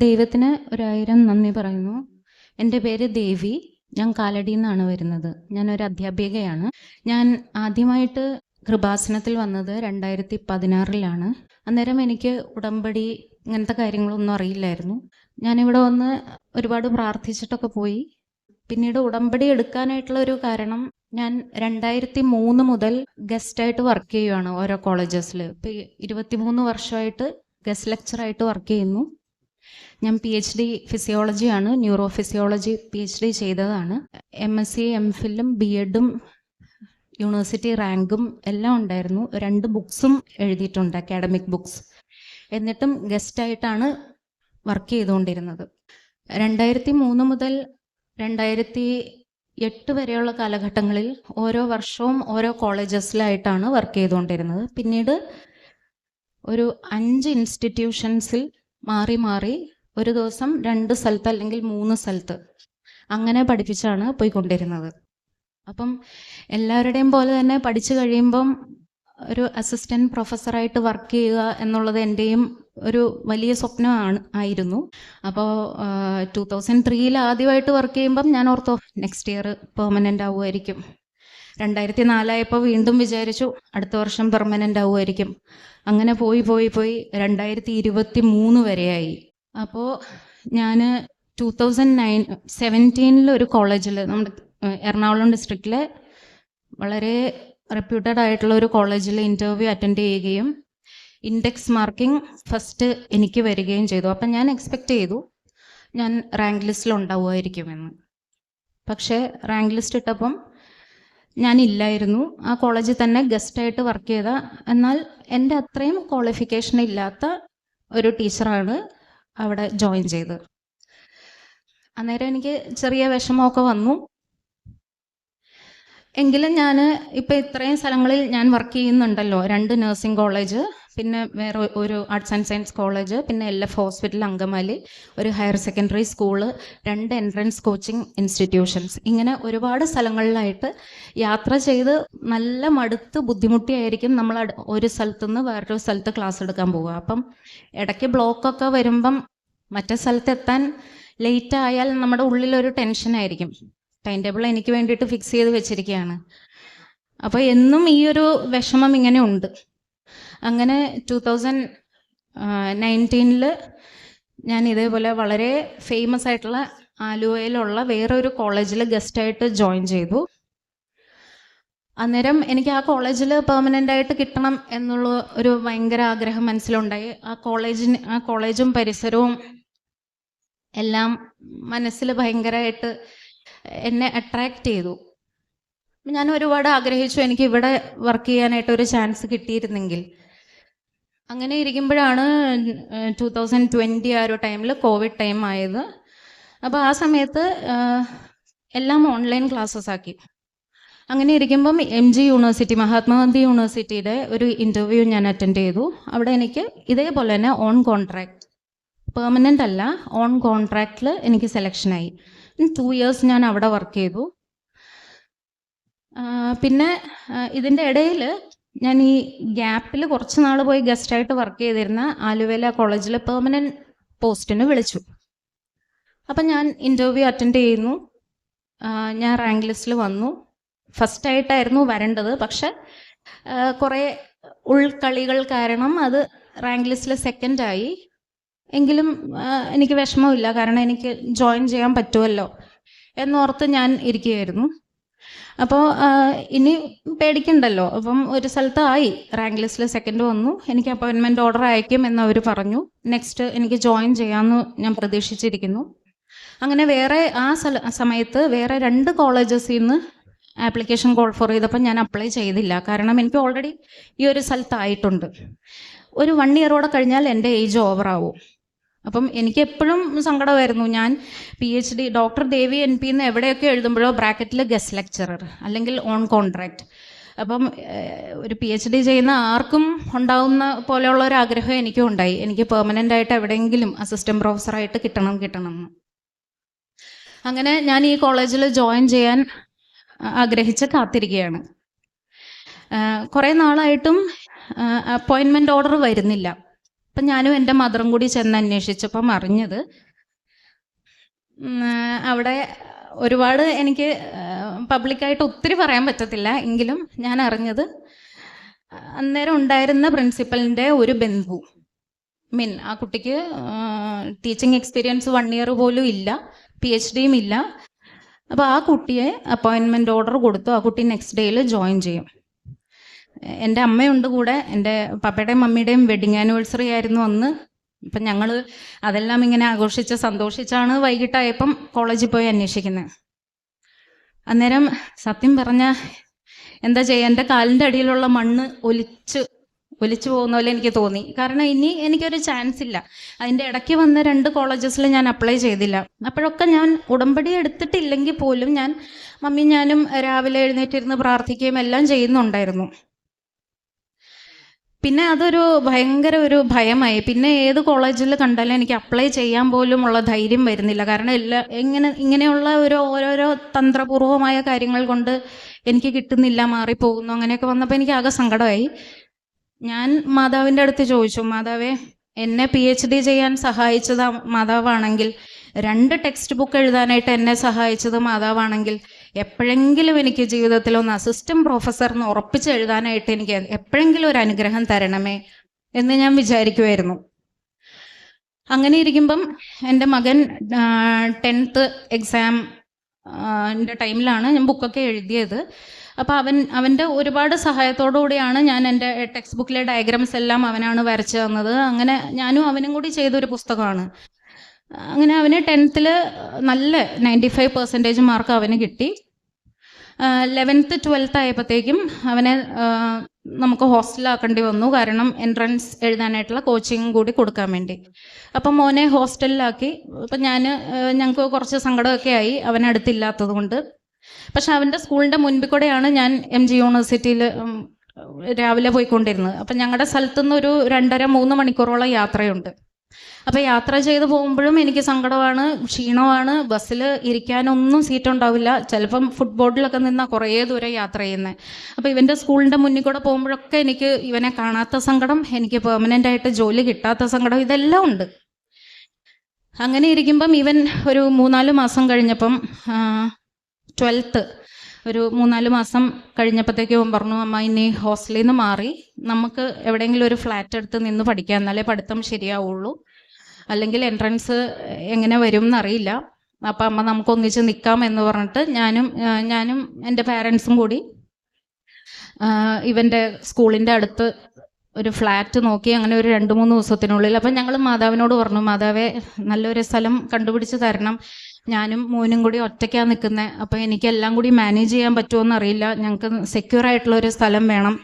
ദൈവത്തിന് 1000 നന്ദി പറയുന്നു. എൻ്റെ പേര് ദേവി. ഞാൻ കാലടിയിൽ നിന്നാണ് വരുന്നത്. ഞാനൊരു അധ്യാപികയാണ്. ഞാൻ ആദ്യമായിട്ട് കൃപാസനത്തിൽ വന്നത് 2016 അന്നേരം എനിക്ക് ഉടമ്പടി ഇങ്ങനത്തെ കാര്യങ്ങളൊന്നും അറിയില്ലായിരുന്നു. ഞാനിവിടെ വന്ന് ഒരുപാട് പ്രാർത്ഥിച്ചിട്ടൊക്കെ പോയി. പിന്നീട് ഉടമ്പടി എടുക്കാനായിട്ടുള്ള ഒരു കാരണം, ഞാൻ 2003 മുതൽ ഗസ്റ്റായിട്ട് വർക്ക് ചെയ്യുകയാണ് ഓരോ കോളേജസിൽ. ഇപ്പോൾ 23 വർഷമായിട്ട് ഗസ്റ്റ് ലെക്ചറായിട്ട് വർക്ക് ചെയ്യുന്നു. ഞാൻ PhD ഫിസിയോളജിയാണ്, ന്യൂറോ ഫിസിയോളജി PhD ചെയ്തതാണ്. MSc MPhilഉം B.Edഉം യൂണിവേഴ്സിറ്റി റാങ്കും എല്ലാം ഉണ്ടായിരുന്നു. 2 ബുക്സും എഴുതിയിട്ടുണ്ട്, അക്കാഡമിക് ബുക്സ്. എന്നിട്ടും ഗസ്റ്റായിട്ടാണ് വർക്ക് ചെയ്തുകൊണ്ടിരുന്നത്. 2003 മുതൽ 2008 വരെയുള്ള കാലഘട്ടങ്ങളിൽ ഓരോ വർഷവും ഓരോ കോളേജസിലായിട്ടാണ് വർക്ക് ചെയ്തുകൊണ്ടിരുന്നത്. പിന്നീട് ഒരു 5 ഇൻസ്റ്റിറ്റ്യൂഷൻസിൽ മാറി മാറി ഒരു ദിവസം 2 സ്ഥലത്ത് അല്ലെങ്കിൽ 3 സ്ഥലത്ത് അങ്ങനെ പഠിപ്പിച്ചാണ് പോയിക്കൊണ്ടിരുന്നത്. അപ്പം എല്ലാവരുടെയും പോലെ തന്നെ പഠിച്ചു കഴിയുമ്പം ഒരു അസിസ്റ്റൻറ്റ് പ്രൊഫസറായിട്ട് വർക്ക് ചെയ്യുക എന്നുള്ളത് എൻ്റെയും ഒരു വലിയ സ്വപ്നമായിരുന്നു. അപ്പോൾ 2003 ആദ്യമായിട്ട് വർക്ക് ചെയ്യുമ്പം ഞാൻ ഓർത്തു നെക്സ്റ്റ് ഇയർ പെർമനൻ്റ് ആവുമായിരിക്കും. 2004 വീണ്ടും വിചാരിച്ചു അടുത്ത വർഷം പെർമനൻ്റ് ആവുമായിരിക്കും. അങ്ങനെ പോയി 2023 വരെയായി. അപ്പോൾ ഞാൻ 2017 ഒരു കോളേജിൽ, നമ്മുടെ എറണാകുളം ഡിസ്ട്രിക്റ്റിലെ വളരെ റെപ്യൂട്ടഡ് ആയിട്ടുള്ള ഒരു കോളേജിൽ ഇൻ്റർവ്യൂ അറ്റൻഡ് ചെയ്യുകയും ഇൻഡെക്സ് മാർക്കിംഗ് ഫസ്റ്റ് എനിക്ക് വരികയും ചെയ്തു. അപ്പം ഞാൻ എക്സ്പെക്റ്റ് ചെയ്തു ഞാൻ റാങ്ക് ലിസ്റ്റിൽ ഉണ്ടാവുമായിരിക്കുമെന്ന്. പക്ഷേ റാങ്ക് ലിസ്റ്റ് ഇട്ടപ്പം ഞാനില്ലായിരുന്നു. ആ കോളേജിൽ തന്നെ ഗസ്റ്റായിട്ട് വർക്ക് ചെയ്ത, എന്നാൽ എൻ്റെ അത്രയും ക്വാളിഫിക്കേഷൻ ഇല്ലാത്ത ഒരു ടീച്ചറാണ് അവിടെ ജോയിൻ ചെയ്തത്. അന്നേരം എനിക്ക് ചെറിയ വിഷമമൊക്കെ വന്നു. എങ്കിലും ഞാൻ ഇപ്പം ഇത്രയും സ്ഥലങ്ങളിൽ ഞാൻ വർക്ക് ചെയ്യുന്നുണ്ടല്ലോ, 2 നഴ്സിംഗ് കോളേജ്, പിന്നെ വേറെ ഒരു ആർട്സ് ആൻഡ് സയൻസ് കോളേജ്, പിന്നെ LF ഹോസ്പിറ്റൽ അങ്കമാലി, ഒരു higher secondary school, 2 entrance coaching institutions, ഇങ്ങനെ ഒരുപാട് സ്ഥലങ്ങളിലായിട്ട് യാത്ര ചെയ്ത് നല്ല മടുത്ത് ബുദ്ധിമുട്ടിയായിരിക്കും നമ്മൾ ഒരു സ്ഥലത്തുനിന്ന് വേറൊരു സ്ഥലത്ത് ക്ലാസ് എടുക്കാൻ പോവുക. അപ്പം ഇടയ്ക്ക് ബ്ലോക്കൊക്കെ വരുമ്പം മറ്റേ സ്ഥലത്ത് എത്താൻ ലേറ്റ് ആയാൽ നമ്മുടെ ഉള്ളിലൊരു ടെൻഷനായിരിക്കും. ടൈം ടേബിൾ എനിക്ക് വേണ്ടിയിട്ട് ഫിക്സ് ചെയ്ത് വെച്ചിരിക്കുകയാണ്. അപ്പോൾ എന്നും ഈ ഒരു വിഷമം ഇങ്ങനെ ഉണ്ട്. അങ്ങനെ 2019 ഞാൻ ഇതേപോലെ വളരെ ഫേമസ് ആയിട്ടുള്ള ആലുവയിലുള്ള വേറൊരു കോളേജിൽ ഗസ്റ്റായിട്ട് ജോയിൻ ചെയ്തു. അന്നേരം എനിക്ക് ആ കോളേജിൽ പെർമനൻ്റ് ആയിട്ട് കിട്ടണം എന്നുള്ള ഒരു ഭയങ്കര ആഗ്രഹം മനസ്സിലുണ്ടായി. ആ കോളേജും പരിസരവും എല്ലാം മനസ്സിൽ ഭയങ്കരമായിട്ട് എന്നെ അട്രാക്റ്റ് ചെയ്തു. ഞാൻ ഒരുപാട് ആഗ്രഹിച്ചു എനിക്ക് ഇവിടെ വർക്ക് ചെയ്യാനായിട്ട് ഒരു ചാൻസ് കിട്ടിയിരുന്നെങ്കിൽ. അങ്ങനെ ഇരിക്കുമ്പോഴാണ് 2020 ആ ഒരു ടൈമിൽ കോവിഡ് ടൈം ആയത്. അപ്പോൾ ആ സമയത്ത് എല്ലാം ഓൺലൈൻ ക്ലാസ്സസ് ആക്കി. അങ്ങനെ ഇരിക്കുമ്പം MG യൂണിവേഴ്സിറ്റി, മഹാത്മാഗാന്ധി യൂണിവേഴ്സിറ്റിയുടെ ഒരു ഇൻ്റർവ്യൂ ഞാൻ അറ്റൻഡ് ചെയ്തു. അവിടെ എനിക്ക് ഇതേപോലെ തന്നെ ഓൺ കോൺട്രാക്ട്, പെർമനൻ്റ് അല്ല, ഓൺ കോൺട്രാക്റ്റിൽ എനിക്ക് സെലക്ഷനായി. 2 ഇയേഴ്സ് ഞാൻ അവിടെ വർക്ക് ചെയ്തു. പിന്നെ ഇതിൻ്റെ ഇടയിൽ ഞാൻ ഈ ഗ്യാപ്പിൽ കുറച്ച് നാൾ പോയി ഗസ്റ്റായിട്ട് വർക്ക് ചെയ്തിരുന്ന ആലുവയിലെ കോളേജിൽ പെർമനൻ്റ് പോസ്റ്റിന് വിളിച്ചു. അപ്പം ഞാൻ ഇൻ്റർവ്യൂ അറ്റൻഡ് ചെയ്യുന്നു. ഞാൻ റാങ്ക് ലിസ്റ്റിൽ വന്നു. ഫസ്റ്റായിട്ടായിരുന്നു വരേണ്ടത്, പക്ഷെ കുറേ ഉൾക്കളികൾ കാരണം അത് റാങ്ക് ലിസ്റ്റിൽ സെക്കൻഡായി. എങ്കിലും എനിക്ക് വിഷമമില്ല, കാരണം എനിക്ക് ജോയിൻ ചെയ്യാൻ പറ്റുമല്ലോ എന്നോർത്ത് ഞാൻ ഇരിക്കുകയായിരുന്നു. അപ്പോൾ ഇനി പേടിക്കണ്ടല്ലോ. അപ്പം ഒരു സ്ഥലത്ത് ആയി, റാങ്ക് ലിസ്റ്റിൽ സെക്കൻഡ് വന്നു, എനിക്ക് അപ്പോയിൻമെൻറ്റ് ഓർഡർ അയക്കും എന്നവർ പറഞ്ഞു. നെക്സ്റ്റ് എനിക്ക് ജോയിൻ ചെയ്യാമെന്ന് ഞാൻ പ്രതീക്ഷിച്ചിരിക്കുന്നു. അങ്ങനെ വേറെ ആ സമയത്ത് വേറെ 2 കോളേജസിൽ നിന്ന് ആപ്ലിക്കേഷൻ കോൾ ഫോർ ചെയ്തപ്പോൾ ഞാൻ അപ്ലൈ ചെയ്തില്ല, കാരണം എനിക്ക് ഓൾറെഡി ഈ ഒരു സ്ഥലത്തായിട്ടുണ്ട്. ഒരു 1 ഇയറോടെ കഴിഞ്ഞാൽ എൻ്റെ ഏജ് ഓവറാവും. അപ്പം എനിക്ക് എപ്പോഴും സങ്കടമായിരുന്നു. ഞാൻ PhD ഡോക്ടർ ദേവി NP എന്ന് എവിടെയൊക്കെ എഴുതുമ്പോഴോ ബ്രാക്കറ്റിൽ ഗസ്റ്റ് ലെക്ചറർ അല്ലെങ്കിൽ ഓൺ കോൺട്രാക്ട്. അപ്പം ഒരു PhD ചെയ്യുന്ന ആർക്കും ഉണ്ടാവുന്ന പോലെയുള്ള ഒരു ആഗ്രഹം എനിക്കും ഉണ്ടായി. എനിക്ക് പെർമനൻ്റ് ആയിട്ട് എവിടെയെങ്കിലും അസിസ്റ്റൻറ്റ് പ്രൊഫസറായിട്ട് കിട്ടണം എന്ന്. അങ്ങനെ ഞാൻ ഈ കോളേജിൽ ജോയിൻ ചെയ്യാൻ ആഗ്രഹിച്ച് കാത്തിരിക്കുകയാണ്. കുറേ നാളായിട്ടും അപ്പോയിൻമെൻറ്റ് ഓർഡർ വരുന്നില്ല. അപ്പം ഞാനും എൻ്റെ മദറും കൂടി ചെന്ന് അന്വേഷിച്ചപ്പം അറിഞ്ഞത് അവിടെ ഒരുപാട് എനിക്ക് പബ്ലിക്കായിട്ട് ഒത്തിരി പറയാൻ പറ്റത്തില്ല, എങ്കിലും ഞാൻ അറിഞ്ഞത് അന്നേരം ഉണ്ടായിരുന്ന പ്രിൻസിപ്പലിൻ്റെ ഒരു ബന്ധു, ആ കുട്ടിക്ക് ടീച്ചിങ് എക്സ്പീരിയൻസ് 1 ഇയർ പോലും ഇല്ല, PhDയും ഇല്ല. അപ്പോൾ ആ കുട്ടിയെ അപ്പോയിൻമെൻറ്റ് ഓർഡർ കൊടുത്തു, ആ കുട്ടി നെക്സ്റ്റ് ഡേയിൽ ജോയിൻ ചെയ്യും. എൻ്റെ അമ്മയുണ്ട് കൂടെ, എൻ്റെ പപ്പയുടെയും മമ്മിയുടെയും വെഡിങ് ആനിവേഴ്സറി ആയിരുന്നു അന്ന്. അപ്പം ഞങ്ങൾ അതെല്ലാം ഇങ്ങനെ ആഘോഷിച്ച് സന്തോഷിച്ചാണ് വൈകിട്ടായപ്പം കോളേജിൽ പോയി അന്വേഷിക്കുന്നത്. അന്നേരം സത്യം പറഞ്ഞാൽ എന്താ ചെയ്യുക, എൻ്റെ കാലിൻ്റെ അടിയിലുള്ള മണ്ണ് ഒലിച്ചു പോകുന്ന പോലെ എനിക്ക് തോന്നി. കാരണം ഇനി എനിക്കൊരു ചാൻസ് ഇല്ല. അതിൻ്റെ ഇടയ്ക്ക് വന്ന 2 കോളേജസിൽ ഞാൻ അപ്ലൈ ചെയ്തില്ല. അപ്പോഴൊക്കെ ഞാൻ ഉടമ്പടി എടുത്തിട്ടില്ലെങ്കിൽ പോലും ഞാനും രാവിലെ എഴുന്നേറ്റിരുന്ന് പ്രാർത്ഥിക്കുകയും എല്ലാം ചെയ്യുന്നുണ്ടായിരുന്നു. പിന്നെ അതൊരു ഭയങ്കര ഒരു ഭയമായി. പിന്നെ ഏത് കോളേജിൽ കണ്ടാലും എനിക്ക് അപ്ലൈ ചെയ്യാൻ പോലും ഉള്ള ധൈര്യം വരുന്നില്ല. കാരണം ഇങ്ങനെയുള്ള ഓരോരോ തന്ത്രപൂർവമായ കാര്യങ്ങൾ കൊണ്ട് എനിക്ക് കിട്ടുന്നില്ല, മാറിപ്പോകുന്നു, അങ്ങനെയൊക്കെ വന്നപ്പോൾ എനിക്ക് ആകെ സങ്കടമായി. ഞാൻ മാതാവിൻ്റെ അടുത്ത് ചോദിച്ചു, മാതാവേ, എന്നെ PhD ചെയ്യാൻ സഹായിച്ചത് മാതാവാണെങ്കിൽ, 2 ടെക്സ്റ്റ് ബുക്ക് എഴുതാനായിട്ട് എന്നെ സഹായിച്ചത് മാതാവാണെങ്കിൽ, എപ്പോഴെങ്കിലും എനിക്ക് ജീവിതത്തിൽ ഒന്ന് അസിസ്റ്റന്റ് പ്രൊഫസർ എന്ന് ഉറപ്പിച്ച് എഴുതാനായിട്ട് എനിക്ക് എപ്പോഴെങ്കിലും ഒരു അനുഗ്രഹം തരണമേ എന്ന് ഞാൻ വിചാരിക്കുമായിരുന്നു. അങ്ങനെ ഇരിക്കുമ്പം എൻ്റെ മകൻ 10th എക്സാം ടൈമിലാണ് ഞാൻ ബുക്കൊക്കെ എഴുതിയത്. അപ്പോൾ അവൻ്റെ ഒരുപാട് സഹായത്തോടു കൂടിയാണ് ഞാൻ എൻ്റെ ടെക്സ്റ്റ് ബുക്കിലെ ഡയഗ്രാംസ് എല്ലാം അവനാണ് വരച്ച് തന്നത്. അങ്ങനെ ഞാനും അവനും കൂടി ചെയ്തൊരു പുസ്തകമാണ്. അങ്ങനെ അവന് 10th നല്ല 95% മാർക്ക് അവന് കിട്ടി. 11th 12th ആയപ്പോഴത്തേക്കും അവനെ നമുക്ക് ഹോസ്റ്റലിലാക്കേണ്ടി വന്നു. കാരണം എൻട്രൻസ് എഴുതാനായിട്ടുള്ള കോച്ചിങ് കൂടി കൊടുക്കാൻ വേണ്ടി. അപ്പം മോനെ ഹോസ്റ്റലിലാക്കി. അപ്പം ഞങ്ങൾക്ക് കുറച്ച് സങ്കടമൊക്കെ ആയി അവനടുത്തില്ലാത്തത് കൊണ്ട്. പക്ഷെ അവൻ്റെ സ്കൂളിൻ്റെ മുൻപിൽ കൂടെയാണ് ഞാൻ MG യൂണിവേഴ്സിറ്റിയിൽ രാവിലെ പോയിക്കൊണ്ടിരുന്നത്. അപ്പം ഞങ്ങളുടെ സ്ഥലത്തുനിന്ന് ഒരു 2.5-3 മണിക്കൂറോളം യാത്രയുണ്ട്. അപ്പോൾ യാത്ര ചെയ്ത് പോകുമ്പോഴും എനിക്ക് സങ്കടമാണ്, ക്ഷീണമാണ്. ബസ്സിൽ ഇരിക്കാനൊന്നും സീറ്റ് ഉണ്ടാവില്ല. ചിലപ്പം ഫുട്ബോർഡിലൊക്കെ നിന്നാൽ കുറേ ദൂരം യാത്ര ചെയ്യുന്നത്. അപ്പോൾ ഇവൻ്റെ സ്കൂളിൻ്റെ മുന്നിൽ കൂടെ പോകുമ്പോഴൊക്കെ എനിക്ക് ഇവനെ കാണാത്ത സങ്കടം, എനിക്ക് പെർമനൻ്റ് ആയിട്ട് ജോലി കിട്ടാത്ത സങ്കടം, ഇതെല്ലാം ഉണ്ട്. അങ്ങനെ ഇരിക്കുമ്പം ഇവൻ ഒരു 3-4 മാസം കഴിഞ്ഞപ്പം 12th ഒരു 3-4 മാസം കഴിഞ്ഞപ്പോഴത്തേക്കും പറഞ്ഞു, അമ്മ ഇനി ഹോസ്റ്റലിൽ നിന്ന് മാറി നമുക്ക് എവിടെയെങ്കിലും ഒരു ഫ്ലാറ്റ് എടുത്ത് നിന്ന് പഠിക്കാം, എന്നാലേ പഠിത്തം ശരിയാവുള്ളൂ, അല്ലെങ്കിൽ എൻട്രൻസ് എങ്ങനെ വരും എന്നറിയില്ല. അപ്പം അമ്മ നമുക്ക് ഒന്നിച്ച് നിൽക്കാം എന്ന് പറഞ്ഞിട്ട് ഞാനും എൻ്റെ പാരൻസും കൂടി ഇവൻ്റെ സ്കൂളിൻ്റെ അടുത്ത് ഒരു ഫ്ലാറ്റ് നോക്കി. അങ്ങനെ ഒരു 2-3 ദിവസത്തിനുള്ളിൽ അപ്പം ഞങ്ങൾ മാതാവിനോട് പറഞ്ഞു, മാതാവേ, നല്ലൊരു സ്ഥലം കണ്ടുപിടിച്ച് തരണം, ഞാനും മോനും കൂടി ഒറ്റയ്ക്കാണ് നിൽക്കുന്നത്, അപ്പോൾ എനിക്കെല്ലാം കൂടി മാനേജ് ചെയ്യാൻ പറ്റുമോ അറിയില്ല, ഞങ്ങൾക്ക് സെക്യൂർ ആയിട്ടുള്ളൊരു സ്ഥലം വേണം.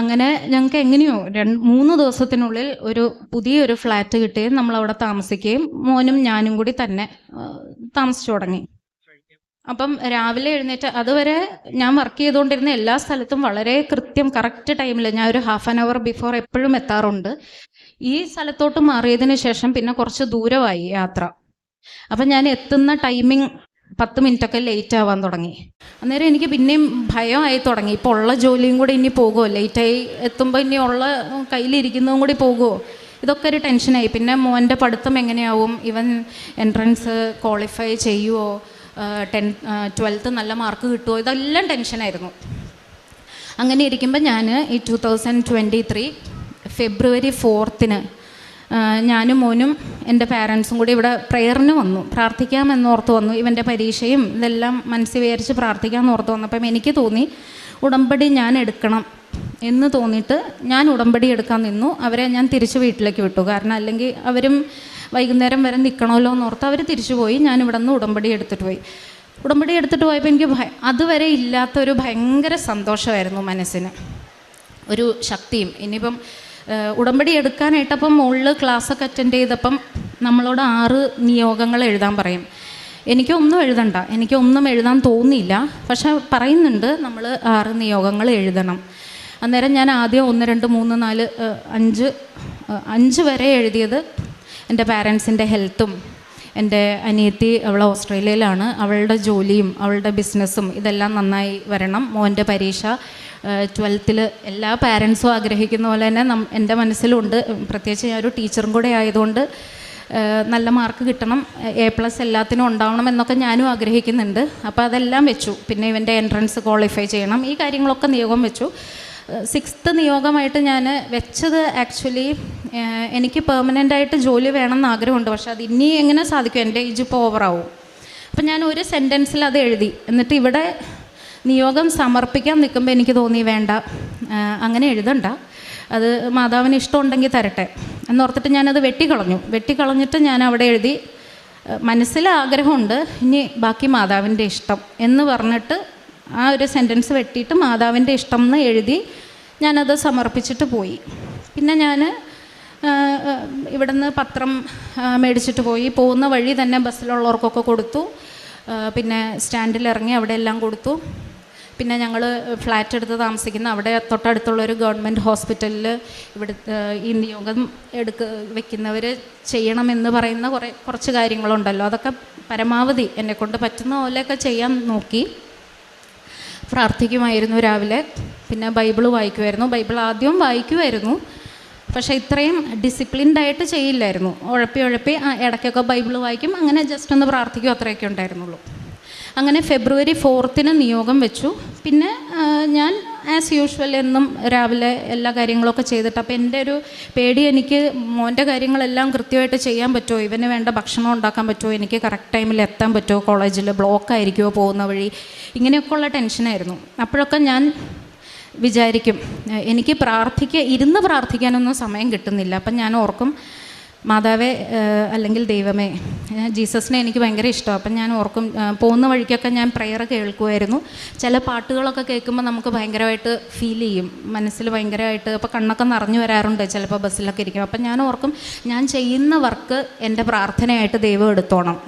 അങ്ങനെ ഞങ്ങൾക്ക് എങ്ങനെയോ 2-3 ദിവസത്തിനുള്ളിൽ ഒരു പുതിയൊരു ഫ്ലാറ്റ് കിട്ടുകയും നമ്മളവിടെ താമസിക്കുകയും മോനും ഞാനും കൂടി തന്നെ താമസിച്ചു തുടങ്ങി. അപ്പം രാവിലെ എഴുന്നേറ്റ്, അതുവരെ ഞാൻ വർക്ക് ചെയ്തുകൊണ്ടിരുന്ന എല്ലാ സ്ഥലത്തും വളരെ കറക്റ്റ് ടൈമിൽ ഞാൻ ഒരു 1/2 hour ബിഫോർ എപ്പോഴും എത്താറുണ്ട്. ഈ സ്ഥലത്തോട്ട് മാറിയതിന് ശേഷം പിന്നെ കുറച്ച് ദൂരമായി യാത്ര. അപ്പം ഞാൻ എത്തുന്ന ടൈമിങ് 10 മിനിറ്റൊക്കെ ലേറ്റ് ആവാൻ തുടങ്ങി. അന്നേരം എനിക്ക് പിന്നെയും ഭയമായി തുടങ്ങി. ഇപ്പോൾ ഉള്ള ജോലിയും കൂടി ഇനി പോകുമോ, ലേറ്റായി എത്തുമ്പോൾ ഇനി ഉള്ള കയ്യിലിരിക്കുന്നതും കൂടി പോകുമോ, ഇതൊക്കെ ഒരു ടെൻഷനായി. പിന്നെ മോൻ്റെ പഠിത്തം എങ്ങനെയാവും, ഇവൻ എൻട്രൻസ് ക്വാളിഫൈ ചെയ്യുമോ, 12th നല്ല മാർക്ക് കിട്ടുമോ, ഇതെല്ലാം ടെൻഷനായിരുന്നു. അങ്ങനെ ഇരിക്കുമ്പോൾ ഞാൻ ഈ 2023 February 4th ഞാനും മോനും എൻ്റെ പാരൻസും കൂടി ഇവിടെ പ്രെയറിന് വന്നു, പ്രാർത്ഥിക്കാമെന്നോർത്ത് വന്നു. ഇവൻ്റെ പരീക്ഷയും ഇതെല്ലാം മനസ്സിൽ വിചാരിച്ച് പ്രാർത്ഥിക്കാമെന്നോർത്ത് വന്നപ്പം എനിക്ക് തോന്നി ഉടമ്പടി ഞാൻ എടുക്കണം എന്ന് തോന്നിയിട്ട് ഞാൻ ഉടമ്പടി എടുക്കാൻ നിന്നു. അവരെ ഞാൻ തിരിച്ച് വീട്ടിലേക്ക് വിട്ടു. കാരണം അല്ലെങ്കിൽ അവരും വൈകുന്നേരം വരെ നിൽക്കണമല്ലോ എന്നോർത്ത് അവർ തിരിച്ചു പോയി. ഞാൻ ഇവിടെ നിന്ന് ഉടമ്പടി എടുത്തിട്ട് പോയപ്പോൾ എനിക്ക് അതുവരെ ഇല്ലാത്തൊരു ഭയങ്കര സന്തോഷമായിരുന്നു മനസ്സിന്, ഒരു ശക്തിയും. ഇനിയിപ്പം ഉടമ്പടി എടുക്കാനായിട്ടപ്പം മുകളിൽ ക്ലാസ്സൊക്കെ അറ്റൻഡ് ചെയ്തപ്പം നമ്മളോട് 6 നിയോഗങ്ങൾ എഴുതാൻ പറയും. എനിക്കൊന്നും എഴുതണ്ട, എനിക്കൊന്നും എഴുതാൻ തോന്നിയില്ല. പക്ഷെ പറയുന്നുണ്ട് നമ്മൾ 6 നിയോഗങ്ങൾ എഴുതണം. അന്നേരം ഞാൻ ആദ്യം 1, 2, 3, 4, 5 വരെ എഴുതിയത് എൻ്റെ പാരൻസിൻ്റെ ഹെൽത്തും, എൻ്റെ അനിയത്തി അവൾ ഓസ്ട്രേലിയയിലാണ്, അവളുടെ ജോലിയും അവളുടെ ബിസിനസ്സും ഇതെല്ലാം നന്നായി വരണം, മോൻ്റെ പരീക്ഷ 12th എല്ലാ പാരൻസും ആഗ്രഹിക്കുന്ന പോലെ തന്നെ എൻ്റെ മനസ്സിലുണ്ട്. പ്രത്യേകിച്ച് ഞാനൊരു ടീച്ചറും കൂടെ ആയതുകൊണ്ട് നല്ല മാർക്ക് കിട്ടണം, A+ എല്ലാത്തിനും ഉണ്ടാവണം എന്നൊക്കെ ഞാനും ആഗ്രഹിക്കുന്നുണ്ട്. അപ്പോൾ അതെല്ലാം വെച്ചു. പിന്നെ ഇവൻ്റെ എൻട്രൻസ് ക്വാളിഫൈ ചെയ്യണം, ഈ കാര്യങ്ങളൊക്കെ നിയോഗം വെച്ചു. 6th നിയോഗമായിട്ട് ഞാൻ വെച്ചത് ആക്ച്വലി എനിക്ക് പെർമനൻ്റായിട്ട് ജോലി വേണമെന്ന് ആഗ്രഹമുണ്ട്. പക്ഷെ അത് ഇനി എങ്ങനെ സാധിക്കും, എൻ്റെ ഏജ് ഇപ്പോൾ ഓവറാവും. അപ്പം ഞാൻ ഒരു സെൻറ്റൻസിൽ അത് എഴുതി. എന്നിട്ട് ഇവിടെ നിയോഗം സമർപ്പിക്കാൻ നിൽക്കുമ്പോൾ എനിക്ക് തോന്നി വേണ്ട, അങ്ങനെ എഴുതണ്ട, അത് മാതാവിന് ഇഷ്ടമുണ്ടെങ്കിൽ തരട്ടെ എന്നോർത്തിട്ട് ഞാനത് വെട്ടിക്കളഞ്ഞിട്ട് ഞാൻ അവിടെ എഴുതി മനസ്സിൽ ആഗ്രഹമുണ്ട്, ഇനി ബാക്കി മാതാവിൻ്റെ ഇഷ്ടം എന്ന് പറഞ്ഞിട്ട് ആ ഒരു സെൻറ്റൻസ് വെട്ടിയിട്ട് മാതാവിൻ്റെ ഇഷ്ടം എന്ന് എഴുതി ഞാനത് സമർപ്പിച്ചിട്ട് പോയി. പിന്നെ ഞാൻ ഇവിടുന്ന് പത്രം മേടിച്ചിട്ട് പോയി. പോകുന്ന വഴി തന്നെ ബസ്സിലുള്ളവർക്കൊക്കെ കൊടുത്തു. പിന്നെ സ്റ്റാൻഡിൽ ഇറങ്ങി അവിടെ എല്ലാം കൊടുത്തു. പിന്നെ ഞങ്ങൾ ഫ്ലാറ്റ് എടുത്ത് താമസിക്കുന്ന അവിടെ തൊട്ടടുത്തുള്ളൊരു ഗവൺമെൻറ് ഹോസ്പിറ്റലിൽ ഈ നിയോഗം വെക്കുന്നവർ ചെയ്യണമെന്ന് പറയുന്ന കുറച്ച് കാര്യങ്ങളുണ്ടല്ലോ, അതൊക്കെ പരമാവധി എന്നെക്കൊണ്ട് പറ്റുന്ന പോലെയൊക്കെ ചെയ്യാൻ നോക്കി. പ്രാർത്ഥിക്കുമായിരുന്നു രാവിലെ, പിന്നെ ബൈബിൾ വായിക്കുമായിരുന്നു. ബൈബിൾ ആദ്യം വായിക്കുമായിരുന്നു, പക്ഷേ ഇത്രയും ഡിസിപ്ലിൻഡായിട്ട് ചെയ്യില്ലായിരുന്നു. ഉഴപ്പി ഇടയ്ക്കൊക്കെ ബൈബിൾ വായിക്കും, അങ്ങനെ ജസ്റ്റ് ഒന്ന് പ്രാർത്ഥിക്കും, അത്രയൊക്കെ ഉണ്ടായിരുന്നുള്ളൂ. അങ്ങനെ February 4th നിയോഗം വെച്ചു. പിന്നെ ഞാൻ ആസ് യൂഷ്വൽ എന്നും രാവിലെ എല്ലാ കാര്യങ്ങളൊക്കെ ചെയ്തിട്ട്, അപ്പോൾ എൻ്റെ ഒരു പേടി, എനിക്ക് മോൻ്റെ കാര്യങ്ങളെല്ലാം കൃത്യമായിട്ട് ചെയ്യാൻ പറ്റുമോ, ഇവന് വേണ്ട ഭക്ഷണം ഉണ്ടാക്കാൻ പറ്റുമോ, എനിക്ക് കറക്റ്റ് ടൈമിൽ എത്താൻ പറ്റുമോ, കോളേജിൽ ബ്ലോക്ക് ആയിരിക്കുമോ പോകുന്ന വഴി, ഇങ്ങനെയൊക്കെയുള്ള ടെൻഷനായിരുന്നു. അപ്പോഴൊക്കെ ഞാൻ വിചാരിക്കും എനിക്ക് ഇരുന്ന് പ്രാർത്ഥിക്കാനൊന്നും സമയം കിട്ടുന്നില്ല. അപ്പം ഞാൻ ഓർക്കും, മാതാവേ അല്ലെങ്കിൽ ദൈവമേ, ജീസസിനെ എനിക്ക് ഭയങ്കര ഇഷ്ടമാണ്. അപ്പം ഞാൻ ഓർക്കും, പോകുന്ന വഴിക്കൊക്കെ ഞാൻ പ്രെയർ കേൾക്കുമായിരുന്നു. ചില പാട്ടുകളൊക്കെ കേൾക്കുമ്പോൾ നമുക്ക് ഭയങ്കരമായിട്ട് ഫീൽ ചെയ്യും, മനസ്സിൽ ഭയങ്കരമായിട്ട്. അപ്പോൾ കണ്ണൊക്കെ നിറഞ്ഞു വരാറുണ്ട് ചിലപ്പോൾ ബസ്സിലൊക്കെ ഇരിക്കും. അപ്പം ഞാൻ ഓർക്കും, ഞാൻ ചെയ്യുന്ന വർക്ക് എൻ്റെ പ്രാർത്ഥനയായിട്ട് ദൈവം എടുത്തോണം.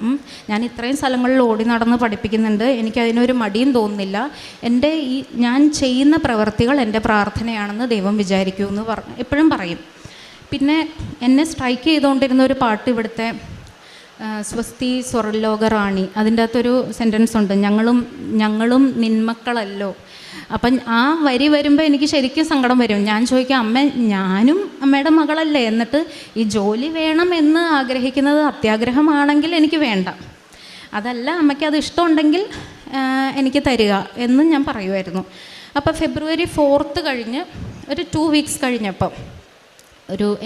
ഞാൻ ഇത്രയും സ്ഥലങ്ങളിൽ ഓടി നടന്ന് പഠിപ്പിക്കുന്നുണ്ട്, എനിക്കതിനൊരു മടിയും തോന്നുന്നില്ല. എൻ്റെ ഞാൻ ചെയ്യുന്ന പ്രവൃത്തികൾ എൻ്റെ പ്രാർത്ഥനയാണെന്ന് ദൈവം വിചാരിക്കുമെന്ന് എപ്പോഴും പറയും. പിന്നെ എന്നെ സ്ട്രൈക്ക് ചെയ്തുകൊണ്ടിരുന്ന ഒരു പാട്ട് ഇവിടുത്തെ സ്വസ്തി സ്വർലോക റാണി, അതിൻ്റെ അകത്തൊരു സെൻറ്റൻസ് ഉണ്ട്, ഞങ്ങളും നിന്മക്കളല്ലോ. അപ്പം ആ വരി വരുമ്പോൾ എനിക്ക് ശരിക്കും സങ്കടം വരും. ഞാൻ ചോദിക്കാം, അമ്മ ഞാനും അമ്മയുടെ മകളല്ലേ, എന്നിട്ട് ഈ ജോലി വേണം എന്ന് ആഗ്രഹിക്കുന്നത് അത്യാഗ്രഹമാണെങ്കിൽ എനിക്ക് വേണ്ട, അതല്ല അമ്മയ്ക്ക് അത് ഇഷ്ടമുണ്ടെങ്കിൽ എനിക്ക് തരിക എന്ന് ഞാൻ പറയുമായിരുന്നു. അപ്പോൾ February 4th കഴിഞ്ഞ് ഒരു 2 weeks കഴിഞ്ഞപ്പം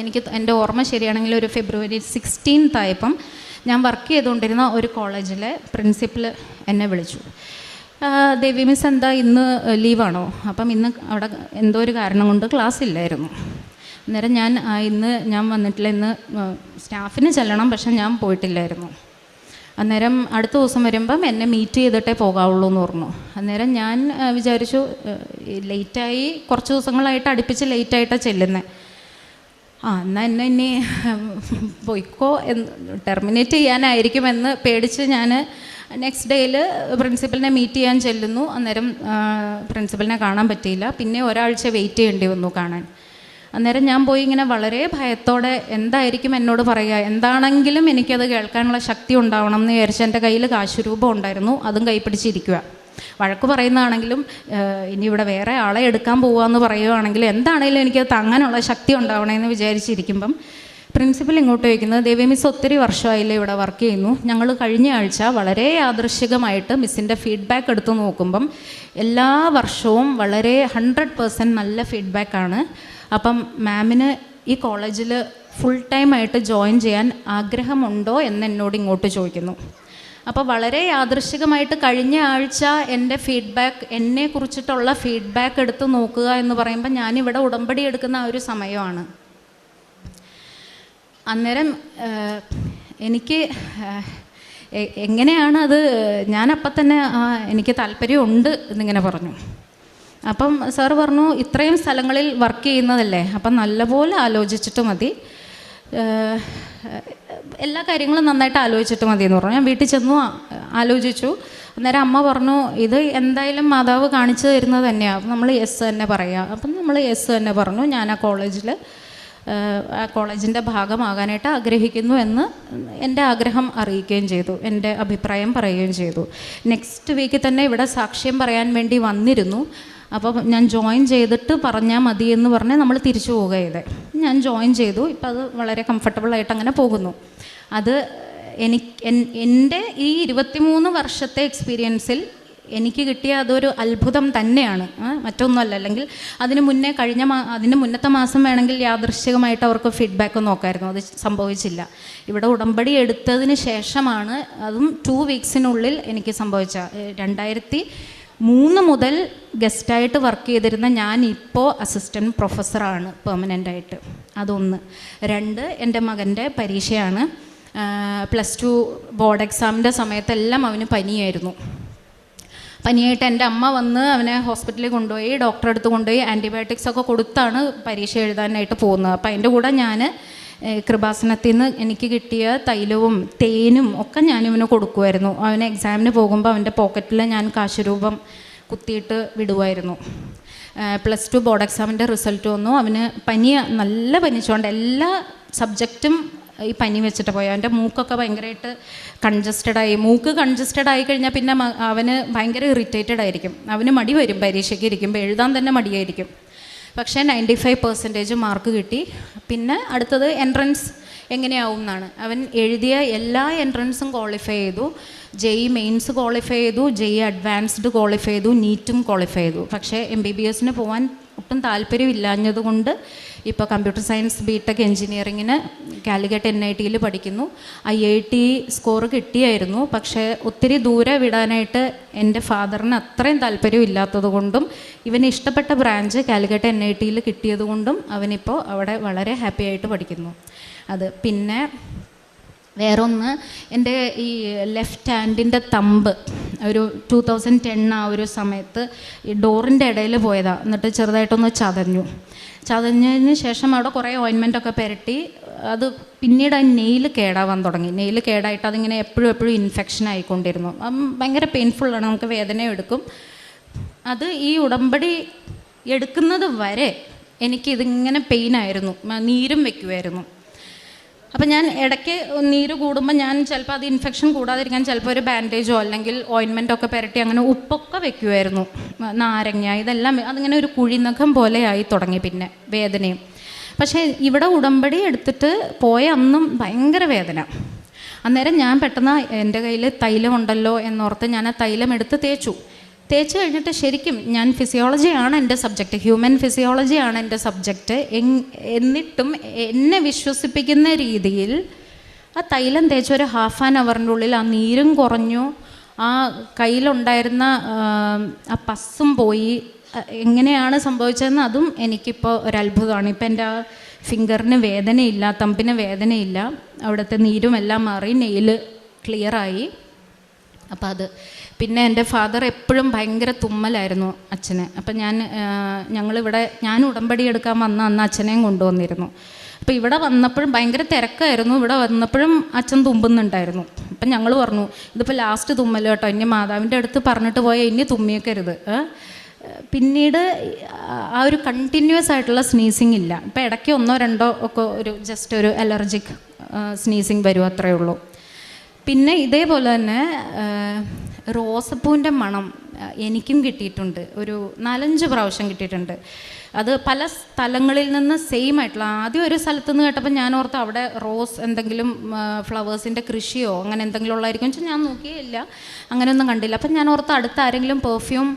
എനിക്ക് എൻ്റെ ഓർമ്മ ശരിയാണെങ്കിൽ ഒരു February 16th ആയപ്പം ഞാൻ വർക്ക് ചെയ്തുകൊണ്ടിരുന്ന ഒരു കോളേജിലെ പ്രിൻസിപ്പൽ എന്നെ വിളിച്ചു. ദേവി മിസ് എന്താ ഇന്ന് ലീവാണോ? അപ്പം ഇന്ന് അവിടെ എന്തോ ഒരു കാരണം കൊണ്ട് ക്ലാസ് ഇല്ലായിരുന്നു. അന്നേരം ഞാൻ വന്നിട്ടില്ല, ഇന്ന് സ്റ്റാഫിന് ചെല്ലണം, പക്ഷെ ഞാൻ പോയിട്ടില്ലായിരുന്നു. അന്നേരം അടുത്ത ദിവസം വരുമ്പം എന്നെ മീറ്റ് ചെയ്തിട്ടേ പോകാവുള്ളൂ എന്ന് പറഞ്ഞു. അന്നേരം ഞാൻ വിചാരിച്ചു, ലേറ്റായി, കുറച്ച് ദിവസങ്ങളായിട്ട് അടുപ്പിച്ച് ലേറ്റായിട്ടാണ് ചെല്ലുന്നത്, എന്നാൽ എന്നെ ഇനി പോയിക്കോ ടെർമിനേറ്റ് ചെയ്യാനായിരിക്കുമെന്ന് പേടിച്ച് ഞാൻ നെക്സ്റ്റ് ഡേയിൽ പ്രിൻസിപ്പലിനെ മീറ്റ് ചെയ്യാൻ ചെല്ലുന്നു. അന്നേരം പ്രിൻസിപ്പലിനെ കാണാൻ പറ്റിയില്ല. പിന്നെ ഒരാഴ്ച വെയിറ്റ് ചെയ്യേണ്ടി വന്നു കാണാൻ. അന്നേരം ഞാൻ പോയി ഇങ്ങനെ വളരെ ഭയത്തോടെ എന്തായിരിക്കും എന്നോട് പറയുക, എന്താണെങ്കിലും എനിക്കത് കേൾക്കാനുള്ള ശക്തി ഉണ്ടാവണം എന്ന് വിചാരിച്ച് എൻ്റെ കയ്യിൽ കാശുരൂപം ഉണ്ടായിരുന്നു, അതും കൈപ്പിടിച്ചിരിക്കുക. വഴക്ക് പറയുന്നതാണെങ്കിലും ഇനി ഇവിടെ വേറെ ആളെ എടുക്കാൻ പോകാമെന്ന് പറയുകയാണെങ്കിലും എന്താണെങ്കിലും എനിക്കത് താങ്ങാനുള്ള ശക്തി ഉണ്ടാവണമെന്ന് വിചാരിച്ചിരിക്കുമ്പം പ്രിൻസിപ്പൽ ഇങ്ങോട്ട് ചോദിക്കുന്നത്, ദേവി മിസ് ഒത്തിരി വർഷമായില്ലേ ഇവിടെ വർക്ക് ചെയ്യുന്നു, ഞങ്ങൾ കഴിഞ്ഞ ആഴ്ച വളരെ യാദൃശ്ചികമായിട്ട് മിസ്സിൻ്റെ ഫീഡ്ബാക്ക് എടുത്ത് നോക്കുമ്പം എല്ലാ വർഷവും വളരെ 100% നല്ല ഫീഡ്ബാക്കാണ്. അപ്പം മാമിന് ഈ കോളേജിൽ ഫുൾ ടൈമായിട്ട് ജോയിൻ ചെയ്യാൻ ആഗ്രഹമുണ്ടോ എന്ന് എന്നോട് ഇങ്ങോട്ട് ചോദിക്കുന്നു. അപ്പോൾ വളരെ യാദൃശ്ചികമായിട്ട് കഴിഞ്ഞ ആഴ്ച എൻ്റെ ഫീഡ്ബാക്ക്, എന്നെക്കുറിച്ചിട്ടുള്ള ഫീഡ്ബാക്ക് എടുത്ത് നോക്കുക എന്ന് പറയുമ്പോൾ ഞാനിവിടെ ഉടമ്പടി എടുക്കുന്ന ആ ഒരു സമയമാണ്. അന്നേരം എനിക്ക് എങ്ങനെയാണ് അത്, ഞാനപ്പം തന്നെ എനിക്ക് താല്പര്യമുണ്ട് എന്നിങ്ങനെ പറഞ്ഞു. അപ്പം സാർ പറഞ്ഞു, ഇത്രയും സ്ഥലങ്ങളിൽ വർക്ക് ചെയ്യുന്നതല്ലേ, അപ്പം നല്ലപോലെ ആലോചിച്ചിട്ട് മതി, എല്ലാ കാര്യങ്ങളും നന്നായിട്ട് ആലോചിച്ചിട്ട് മതി എന്ന് പറഞ്ഞു. ഞാൻ വീട്ടിൽ ചെന്നു ആലോചിച്ചു. അന്നേരം അമ്മ പറഞ്ഞു, ഇത് എന്തായാലും മാതാവ് കാണിച്ചു തരുന്നത് തന്നെയാണ്, അപ്പം നമ്മൾ യെസ് തന്നെ പറയുക. അപ്പം നമ്മൾ യെസ് തന്നെ പറഞ്ഞു. ഞാൻ ആ കോളേജിൻ്റെ ഭാഗമാകാനായിട്ട് ആഗ്രഹിക്കുന്നു എന്ന് എൻ്റെ ആഗ്രഹം അറിയിക്കുകയും ചെയ്തു, എൻ്റെ അഭിപ്രായം പറയുകയും ചെയ്തു. നെക്സ്റ്റ് വീക്കിൽ തന്നെ ഇവിടെ സാക്ഷ്യം പറയാൻ വേണ്ടി വന്നിരുന്നു. അപ്പോൾ ഞാൻ ജോയിൻ ചെയ്തിട്ട് പറഞ്ഞാൽ മതി എന്ന് പറഞ്ഞ് നമ്മൾ തിരിച്ചു പോവുക ചെയ്തേ. ഞാൻ ജോയിൻ ചെയ്തു. ഇപ്പം അത് വളരെ കംഫർട്ടബിളായിട്ട് അങ്ങനെ പോകുന്നു. അത് എൻ്റെ ഈ 23 വർഷത്തെ എക്സ്പീരിയൻസിൽ എനിക്ക് കിട്ടിയ അതൊരു അത്ഭുതം തന്നെയാണ്, മറ്റൊന്നുമല്ല. അല്ലെങ്കിൽ അതിന് മുന്നത്തെ മാസം വേണമെങ്കിൽ യാദൃശ്ചികമായിട്ട് അവർക്ക് ഫീഡ്ബാക്ക് നോക്കായിരുന്നു. അത് സംഭവിച്ചില്ല. ഇവിടെ ഉടമ്പടി എടുത്തതിന് ശേഷമാണ്, അതും 2 വീക്സിനുള്ളിൽ എനിക്ക് സംഭവിച്ച. 2003 മുതൽ ഗസ്റ്റായിട്ട് വർക്ക് ചെയ്തിരുന്ന ഞാൻ ഇപ്പോൾ അസിസ്റ്റൻറ്റ് പ്രൊഫസറാണ് പെർമനൻ്റായിട്ട്. അതൊന്ന്. 2, എൻ്റെ മകൻ്റെ പരീക്ഷയാണ്. +2 ബോർഡ് എക്സാമിൻ്റെ സമയത്തെല്ലാം അവന് പനിയായിരുന്നു. പനിയായിട്ട് എൻ്റെ അമ്മ വന്ന് അവനെ ഹോസ്പിറ്റലിൽ കൊണ്ടുപോയി, ഡോക്ടറെ അടുത്ത് കൊണ്ടുപോയി ആൻറ്റിബയോട്ടിക്സ് ഒക്കെ കൊടുത്താണ് പരീക്ഷ എഴുതാനായിട്ട് പോകുന്നത്. അപ്പോൾ അതിൻ്റെ കൂടെ ഞാൻ കൃപാസനത്തിൽ നിന്ന് എനിക്ക് കിട്ടിയ തൈലവും തേനും ഒക്കെ ഞാനിവന് കൊടുക്കുമായിരുന്നു. അവന് എക്സാമിന് പോകുമ്പോൾ അവൻ്റെ പോക്കറ്റിൽ ഞാൻ കാശുരൂപം കുത്തിയിട്ട് വിടുമായിരുന്നു. +2 ബോർഡ് എക്സാമിൻ്റെ റിസൾട്ട് വന്നു. അവന് നല്ല പനിച്ചുകൊണ്ട് എല്ലാ സബ്ജക്റ്റും ഈ പനി വെച്ചിട്ട് പോയി. അവൻ്റെ മൂക്കൊക്കെ ഭയങ്കരമായിട്ട് കൺജസ്റ്റഡായി. മൂക്ക് കൺജസ്റ്റഡ് കഴിഞ്ഞാൽ പിന്നെ അവന് ഭയങ്കര ഇറിറ്റേറ്റഡ് ആയിരിക്കും. അവന് മടി വരും പരീക്ഷയ്ക്ക് ഇരിക്കുമ്പോൾ, എഴുതാൻ തന്നെ മടിയായിരിക്കും. പക്ഷേ 95% മാർക്ക് കിട്ടി. പിന്നെ അടുത്തത് എൻട്രൻസ് എങ്ങനെയാവും എന്നാണ്. അവൻ എഴുതിയ എല്ലാ എൻട്രൻസും ക്വാളിഫൈ ചെയ്തു. JEE മെയിൻസ് ക്വാളിഫൈ ചെയ്തു, JEE അഡ്വാൻസ്ഡ് ക്വാളിഫൈ ചെയ്തു, നീറ്റും ക്വാളിഫൈ ചെയ്തു. പക്ഷേ MBBS പോകാൻ ഒട്ടും താല്പര്യമില്ലാഞ്ഞതുകൊണ്ട് ഇപ്പോൾ കമ്പ്യൂട്ടർ സയൻസ് BTech എഞ്ചിനീയറിങ്ങിന് കാലിക്കറ്റ് NITയിൽ പഠിക്കുന്നു. IIT സ്കോർ കിട്ടിയായിരുന്നു. പക്ഷേ ഒത്തിരി ദൂരെ വിടാനായിട്ട് എൻ്റെ ഫാദറിന് അത്രയും താല്പര്യമില്ലാത്തത് കൊണ്ടും ഇവന് ഇഷ്ടപ്പെട്ട ബ്രാഞ്ച് കാലിക്കറ്റ് NITയിൽ കിട്ടിയതുകൊണ്ടും അവനിപ്പോൾ അവിടെ വളരെ ഹാപ്പി ആയിട്ട് പഠിക്കുന്നു. അത്. പിന്നെ വേറൊന്ന്, എൻ്റെ ഈ ലെഫ്റ്റ് ഹാൻഡിൻ്റെ തമ്പ് ഒരു 2010 ആ ഒരു സമയത്ത് ഈ ഡോറിൻ്റെ ഇടയിൽ പോയതാണ്. എന്നിട്ട് ചെറുതായിട്ടൊന്ന് ചതഞ്ഞതിന് ശേഷം അവിടെ കുറേ ഓയിൻമെൻറ്റൊക്കെ പുരട്ടി. അത് പിന്നീട് ആ നെയിൽ കേടാവാൻ തുടങ്ങി. നെയിൽ കേടായിട്ട് അതിങ്ങനെ എപ്പോഴും ഇൻഫെക്ഷൻ ആയിക്കൊണ്ടിരുന്നു. ഭയങ്കര പെയിൻഫുള്ളാണ്, നമുക്ക് വേദനയും എടുക്കും. അത് ഈ ഉടമ്പടി എടുക്കുന്നത് വരെ എനിക്കിതിങ്ങനെ പെയിനായിരുന്നു, നീരും വയ്ക്കുമായിരുന്നു. അപ്പം ഞാൻ ഇടയ്ക്ക് നീര് കൂടുമ്പോൾ ഞാൻ ചിലപ്പോൾ അത് ഇൻഫെക്ഷൻ കൂടാതിരിക്കാൻ ചിലപ്പോൾ ഒരു ബാൻഡേജോ അല്ലെങ്കിൽ ഓയിൻമെൻറ്റൊക്കെ പുരട്ടി അങ്ങനെ ഉപ്പൊക്കെ വെക്കുമായിരുന്നു. നാരങ്ങ ഇതെല്ലാം അതിങ്ങനെ ഒരു കുഴിനഖം പോലെ ആയി തുടങ്ങി. പിന്നെ വേദനയും. പക്ഷേ ഇവിടെ ഉടമ്പടി എടുത്തിട്ട് പോയ അന്നും ഭയങ്കര വേദന. അന്നേരം ഞാൻ പെട്ടെന്ന് എൻ്റെ കയ്യിൽ തൈലമുണ്ടല്ലോ എന്നോർത്ത് ഞാൻ ആ തൈലം എടുത്ത് തേച്ച് കഴിഞ്ഞിട്ട് ശരിക്കും ഞാൻ ഫിസിയോളജിയാണ് എൻ്റെ സബ്ജക്റ്റ്, ഹ്യൂമൻ ഫിസിയോളജിയാണ് എൻ്റെ സബ്ജക്റ്റ്. എന്നിട്ടും എന്നെ വിശ്വസിപ്പിക്കുന്ന രീതിയിൽ ആ തൈലം തേച്ച് ഒരു ½ ഉള്ളിൽ ആ നീരും കുറഞ്ഞു, ആ കയ്യിലുണ്ടായിരുന്ന ആ പസ്സും പോയി. എങ്ങനെയാണ് സംഭവിച്ചതെന്ന് അതും എനിക്കിപ്പോൾ ഒരത്ഭുതമാണ്. ഇപ്പം എൻ്റെ ആ ഫിംഗറിന് വേദനയില്ല, തമ്പിന് വേദനയില്ല, അവിടുത്തെ നീരും എല്ലാം മാറി, നെയിൽ ക്ലിയറായി. അപ്പം അത്. പിന്നെ എൻ്റെ ഫാദർ എപ്പോഴും ഭയങ്കര തുമ്മലായിരുന്നു അച്ഛന്. അപ്പം ഞാൻ ഉടമ്പടി എടുക്കാൻ വന്ന അന്ന് അച്ഛനെയും കൊണ്ടുവന്നിരുന്നു. അപ്പോൾ ഇവിടെ വന്നപ്പോഴും ഭയങ്കര തിരക്കായിരുന്നു. ഇവിടെ വന്നപ്പോഴും അച്ഛൻ തുമ്പുന്നുണ്ടായിരുന്നു. അപ്പം ഞങ്ങൾ പറഞ്ഞു, ഇതിപ്പോൾ ലാസ്റ്റ് തുമ്മൽ കേട്ടോ, ഇനി മാതാവിൻ്റെ അടുത്ത് പറഞ്ഞിട്ട് പോയാൽ ഇനി തുമ്മിയേക്കരുത്. പിന്നീട് ആ ഒരു കണ്ടിന്യൂസ് ആയിട്ടുള്ള സ്നീസിങ് ഇല്ല. ഇപ്പം ഇടയ്ക്ക് 1 or 2 ഒക്കെ ജസ്റ്റ് ഒരു അലർജിക് സ്നീസിങ് വരും, അത്രയേ ഉള്ളൂ. പിന്നെ ഇതേപോലെ തന്നെ റോസപ്പൂവിൻ്റെ മണം എനിക്കും കിട്ടിയിട്ടുണ്ട്. ഒരു 4-5 പ്രാവശ്യം കിട്ടിയിട്ടുണ്ട്. അത് പല സ്ഥലങ്ങളിൽ നിന്ന് സെയിം ആയിട്ടുള്ള. ആദ്യം ഒരു സ്ഥലത്ത് നിന്ന് കേട്ടപ്പോൾ ഞാൻ ഓർത്ത് അവിടെ റോസ് എന്തെങ്കിലും ഫ്ലവേഴ്സിൻ്റെ കൃഷിയോ അങ്ങനെ എന്തെങ്കിലും ഉള്ളതായിരിക്കും വെച്ചാൽ ഞാൻ നോക്കിയില്ല, അങ്ങനെയൊന്നും കണ്ടില്ല. അപ്പം ഞാൻ ഓർത്ത് അടുത്ത് ആരെങ്കിലും പെർഫ്യൂം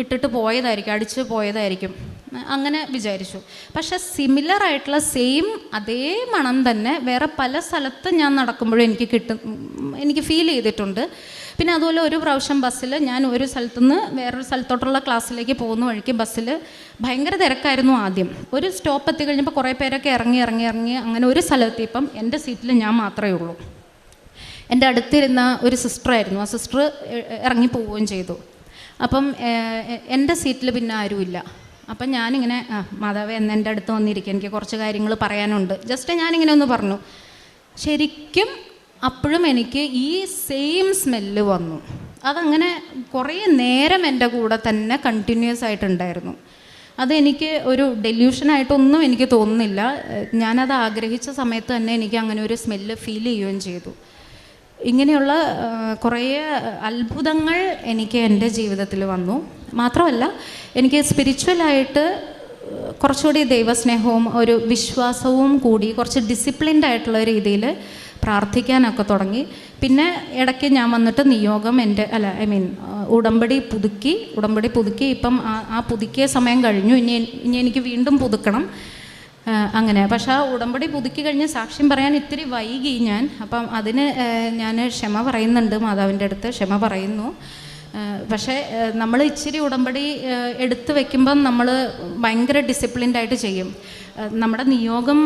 ഇട്ടിട്ട് പോയതായിരിക്കും, അടിച്ച് പോയതായിരിക്കും, അങ്ങനെ വിചാരിച്ചു. പക്ഷേ സിമിലർ ആയിട്ടുള്ള സെയിം അതേ മണം തന്നെ വേറെ പല സ്ഥലത്ത് ഞാൻ നടക്കുമ്പോഴും എനിക്ക് ഫീൽ ചെയ്തിട്ടുണ്ട്. പിന്നെ അതുപോലെ ഒരു പ്രാവശ്യം ബസ്സിൽ ഞാൻ ഒരു സ്ഥലത്തുനിന്ന് വേറൊരു സ്ഥലത്തോട്ടുള്ള ക്ലാസ്സിലേക്ക് പോകുന്ന വഴിക്ക് ബസ്സിൽ ഭയങ്കര തിരക്കായിരുന്നു. ആദ്യം ഒരു സ്റ്റോപ്പ് എത്തിക്കഴിഞ്ഞപ്പോൾ കുറേ പേരൊക്കെ ഇറങ്ങി അങ്ങനെ ഒരു സ്ഥലത്തെത്തിയപ്പം എൻ്റെ സീറ്റിൽ ഞാൻ മാത്രമേ ഉള്ളൂ. എൻ്റെ അടുത്തിരുന്ന ഒരു സിസ്റ്ററായിരുന്നു. ആ സിസ്റ്റർ ഇറങ്ങി പോവുകയും ചെയ്തു. അപ്പം എൻ്റെ സീറ്റിൽ പിന്നെ ആരുമില്ല. അപ്പം ഞാനിങ്ങനെ മാതാവേ എൻ്റെ അടുത്ത് വന്നിരിക്കുക, എനിക്ക് കുറച്ച് കാര്യങ്ങൾ പറയാനുണ്ട്, ജസ്റ്റ് ഞാനിങ്ങനെ ഒന്ന് പറഞ്ഞു. ശരിക്കും അപ്പോഴും എനിക്ക് ഈ സെയിം സ്മെല്ല് വന്നു. അതങ്ങനെ കുറേ നേരം എൻ്റെ കൂടെ തന്നെ കണ്ടിന്യൂസ് ആയിട്ടുണ്ടായിരുന്നു. അതെനിക്ക് ഒരു ഡെല്യൂഷനായിട്ടൊന്നും എനിക്ക് തോന്നുന്നില്ല. ഞാനത് ആഗ്രഹിച്ച സമയത്ത് തന്നെ എനിക്ക് അങ്ങനെ ഒരു സ്മെല്ല് ഫീൽ ചെയ്യുകയും ചെയ്തു. ഇങ്ങനെയുള്ള കുറേ അത്ഭുതങ്ങൾ എനിക്ക് എൻ്റെ ജീവിതത്തിൽ വന്നു. മാത്രമല്ല എനിക്ക് സ്പിരിച്വലായിട്ട് കുറച്ചുകൂടി ദൈവസ്നേഹവും ഒരു വിശ്വാസവും കൂടി കുറച്ച് ഡിസിപ്ലിൻഡ് ആയിട്ടുള്ള രീതിയിൽ പ്രാർത്ഥിക്കാനൊക്കെ തുടങ്ങി. പിന്നെ ഇടയ്ക്ക് ഞാൻ വന്നിട്ട് നിയോഗം ഉടമ്പടി പുതുക്കി ഇപ്പം ആ പുതുക്കിയ സമയം കഴിഞ്ഞു. ഇനി എനിക്ക് വീണ്ടും പുതുക്കണം. അങ്ങനെ പക്ഷേ ആ ഉടമ്പടി പുതുക്കി കഴിഞ്ഞ് സാക്ഷ്യം പറയാൻ ഇത്തിരി വൈകി ഞാൻ. അപ്പം അതിന് ഞാൻ ക്ഷമ പറയുന്നുണ്ട്, മാതാവിൻ്റെ അടുത്ത് ക്ഷമ പറയുന്നു. പക്ഷേ നമ്മൾ ഇച്ചിരി ഉടമ്പടി എടുത്ത് വെക്കുമ്പം നമ്മൾ ഭയങ്കര ഡിസിപ്ലിൻഡായിട്ട് ചെയ്യും. നമ്മുടെ നിയോഗം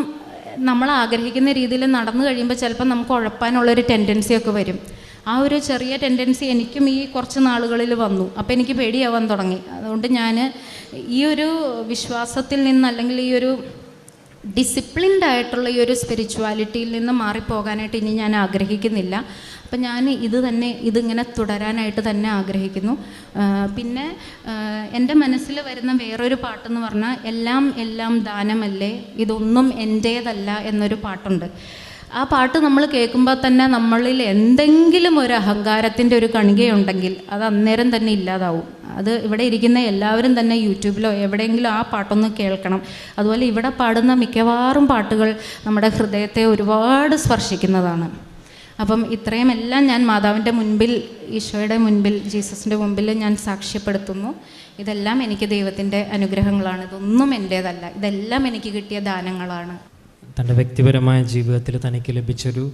നമ്മൾ ആഗ്രഹിക്കുന്ന രീതിയിൽ നടന്നു കഴിയുമ്പോൾ ചിലപ്പോൾ നമുക്ക് ഉഴപ്പാനുള്ളൊരു ടെൻഡൻസിയൊക്കെ വരും. ആ ഒരു ചെറിയ ടെൻഡൻസി എനിക്കും ഈ കുറച്ച് നാളുകളിൽ വന്നു. അപ്പോൾ എനിക്ക് പേടിയാവാൻ തുടങ്ങി. അതുകൊണ്ട് ഞാൻ ഈ ഒരു വിശ്വാസത്തിൽ നിന്ന്, അല്ലെങ്കിൽ ഈ ഒരു ഡിസിപ്ലിൻഡ് ആയിട്ടുള്ള ഈ ഒരു സ്പിരിച്വാലിറ്റിയിൽ നിന്ന് മാറിപ്പോകാനായിട്ട് ഇനി ഞാൻ ആഗ്രഹിക്കുന്നില്ല. അപ്പം ഞാൻ ഇതിങ്ങനെ തുടരാനായിട്ട് തന്നെ ആഗ്രഹിക്കുന്നു. പിന്നെ എൻ്റെ മനസ്സിൽ വരുന്ന വേറൊരു പാട്ടെന്ന് പറഞ്ഞാൽ എല്ലാം ദാനമല്ലേ, ഇതൊന്നും എൻ്റേതല്ല എന്നൊരു പാട്ടുണ്ട്. ആ പാട്ട് നമ്മൾ കേൾക്കുമ്പോൾ തന്നെ നമ്മളിൽ എന്തെങ്കിലും ഒരു അഹങ്കാരത്തിൻ്റെ ഒരു കണികയുണ്ടെങ്കിൽ അത് അന്നേരം തന്നെ ഇല്ലാതാവും. അത് ഇവിടെ ഇരിക്കുന്ന എല്ലാവരും തന്നെ യൂട്യൂബിലോ എവിടെയെങ്കിലും ആ പാട്ടൊന്ന് കേൾക്കണം. അതുപോലെ ഇവിടെ പാടുന്ന മിക്കവാറും പാട്ടുകൾ നമ്മുടെ ഹൃദയത്തെ ഒരുപാട് സ്പർശിക്കുന്നതാണ്. അപ്പം ഇത്രയും എല്ലാം ഞാൻ മാതാവിൻ്റെ മുൻപിൽ, ഈശോയുടെ മുൻപിൽ, ജീസസിൻ്റെ മുൻപിൽ ഞാൻ സാക്ഷ്യപ്പെടുത്തുന്നു. ഇതെല്ലാം എനിക്ക് ദൈവത്തിൻ്റെ അനുഗ്രഹങ്ങളാണ്. ഇതൊന്നും എൻ്റേതല്ല, ഇതെല്ലാം എനിക്ക് കിട്ടിയ ദാനങ്ങളാണ്. തൻ്റെ വ്യക്തിപരമായ ജീവിതത്തിൽ തനിക്ക് ലഭിച്ചൊരു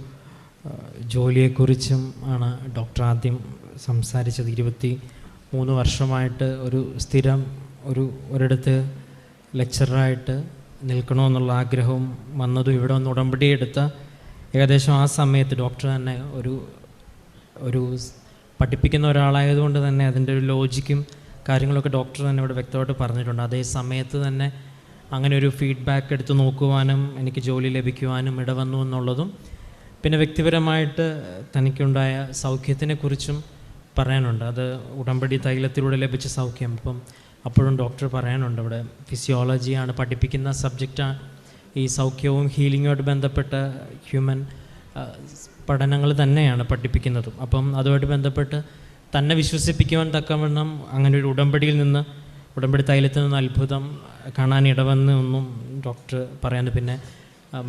ജോലിയെക്കുറിച്ചും ആണ് ഡോക്ടർ ആദ്യം സംസാരിച്ചത്. 23 വർഷമായിട്ട് ഒരു സ്ഥിരം ഒരിടത്ത് ലെക്ചറായിട്ട് നിൽക്കണമെന്നുള്ള ആഗ്രഹവും വന്നതും ഇവിടെ ഒന്ന് ഉടമ്പടി എടുത്ത ഏകദേശം ആ സമയത്ത് ഡോക്ടർ തന്നെ ഒരു പഠിപ്പിക്കുന്ന ഒരാളായതുകൊണ്ട് തന്നെ അതിൻ്റെ ഒരു ലോജിക്കും കാര്യങ്ങളൊക്കെ ഡോക്ടർ തന്നെ ഇവിടെ വ്യക്തമായിട്ട് പറഞ്ഞിട്ടുണ്ട്. അതേ സമയത്ത് തന്നെ അങ്ങനെ ഒരു ഫീഡ്ബാക്ക് എടുത്ത് നോക്കുവാനും എനിക്ക് ജോലി ലഭിക്കുവാനും ഇടവന്നു എന്നുള്ളതും, പിന്നെ വ്യക്തിപരമായിട്ട് തനിക്കുണ്ടായ സൗഖ്യത്തിനെക്കുറിച്ചും പറയാനുണ്ട്. അത് ഉടമ്പടി തൈലത്തിലൂടെ ലഭിച്ച സൗഖ്യം. അപ്പം അപ്പോഴും ഡോക്ടർ പറയാനുണ്ട്, ഇവിടെ ഫിസിയോളജിയാണ് പഠിപ്പിക്കുന്ന സബ്ജക്റ്റാണ്. ഈ സൗഖ്യവും ഹീലിങ്ങുമായിട്ട് ബന്ധപ്പെട്ട ഹ്യൂമൻ പഠനങ്ങൾ തന്നെയാണ് പഠിപ്പിക്കുന്നതും. അപ്പം അതുമായിട്ട് ബന്ധപ്പെട്ട് തന്നെ വിശ്വസിപ്പിക്കുവാൻ തക്കവണ്ണം അങ്ങനെ ഒരു ഉടമ്പടി തൈലത്തിൽ നിന്ന് അത്ഭുതം കാണാൻ ഇടവന്ന് ഒന്നും ഡോക്ടർ പറയാൻ. പിന്നെ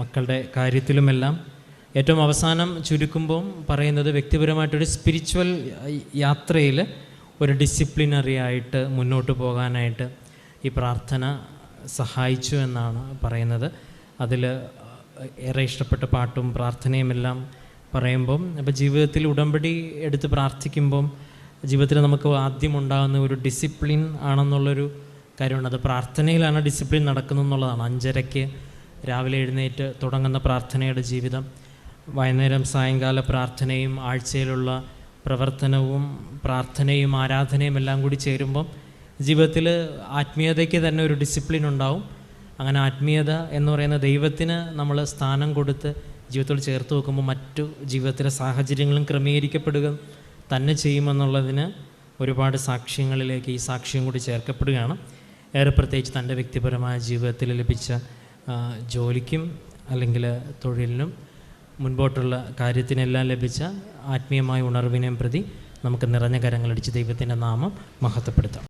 മക്കളുടെ കാര്യത്തിലുമെല്ലാം ഏറ്റവും അവസാനം ചുരുക്കുമ്പം പറയുന്നത് വ്യക്തിപരമായിട്ടൊരു സ്പിരിച്വൽ യാത്രയിൽ ഒരു ഡിസിപ്ലിനറി ആയിട്ട് മുന്നോട്ട് പോകാനായിട്ട് ഈ പ്രാർത്ഥന സഹായിച്ചു എന്നാണ് പറയുന്നത്. അതിൽ ഏറെ ഇഷ്ടപ്പെട്ട പാട്ടും പ്രാർത്ഥനയും എല്ലാം പറയുമ്പം, അപ്പോൾ ജീവിതത്തിൽ ഉടമ്പടി എടുത്ത് പ്രാർത്ഥിക്കുമ്പം ജീവിതത്തിൽ നമുക്ക് ആദ്യം ഉണ്ടാകുന്ന ഒരു ഡിസിപ്ലിൻ ആണെന്നുള്ളൊരു കാര്യമുണ്ട്. അത് പ്രാർത്ഥനയിലാണ് ഡിസിപ്ലിൻ നടക്കുന്നതെന്നുള്ളതാണ്. 5:30 രാവിലെ എഴുന്നേറ്റ് തുടങ്ങുന്ന പ്രാർത്ഥനയുടെ ജീവിതം, വൈകുന്നേരം സായങ്കാല പ്രാർത്ഥനയും ആഴ്ചയിലുള്ള പ്രവർത്തനവും പ്രാർത്ഥനയും ആരാധനയും എല്ലാം കൂടി ചേരുമ്പം ജീവിതത്തിൽ ആത്മീയതയ്ക്ക് തന്നെ ഒരു ഡിസിപ്ലിൻ ഉണ്ടാവും. അങ്ങനെ ആത്മീയത എന്ന് പറയുന്ന ദൈവത്തിന് നമ്മൾ സ്ഥാനം കൊടുത്ത് ജീവിതത്തോട് ചേർത്ത് വെക്കുമ്പോൾ മറ്റു ജീവിതത്തിലെ സാഹചര്യങ്ങളും ക്രമീകരിക്കപ്പെടുക തന്നെ ചെയ്യുമെന്നുള്ളതിന് ഒരുപാട് സാക്ഷ്യങ്ങളിലേക്ക് ഈ സാക്ഷ്യം കൂടി ചേർക്കപ്പെടുകയാണ്. ഏറെ പ്രത്യേകിച്ച് തൻ്റെ വ്യക്തിപരമായ ജീവിതത്തിൽ ലഭിച്ച ജോലിക്കും അല്ലെങ്കിൽ തൊഴിലിനും മുൻപോട്ടുള്ള കാര്യത്തിനെല്ലാം ലഭിച്ച ആത്മീയമായ ഉണർവിനെയും പ്രതി നമുക്ക് നിറഞ്ഞ കരങ്ങളടിച്ച് ദൈവത്തിൻ്റെ നാമം മഹത്വപ്പെടുത്താം.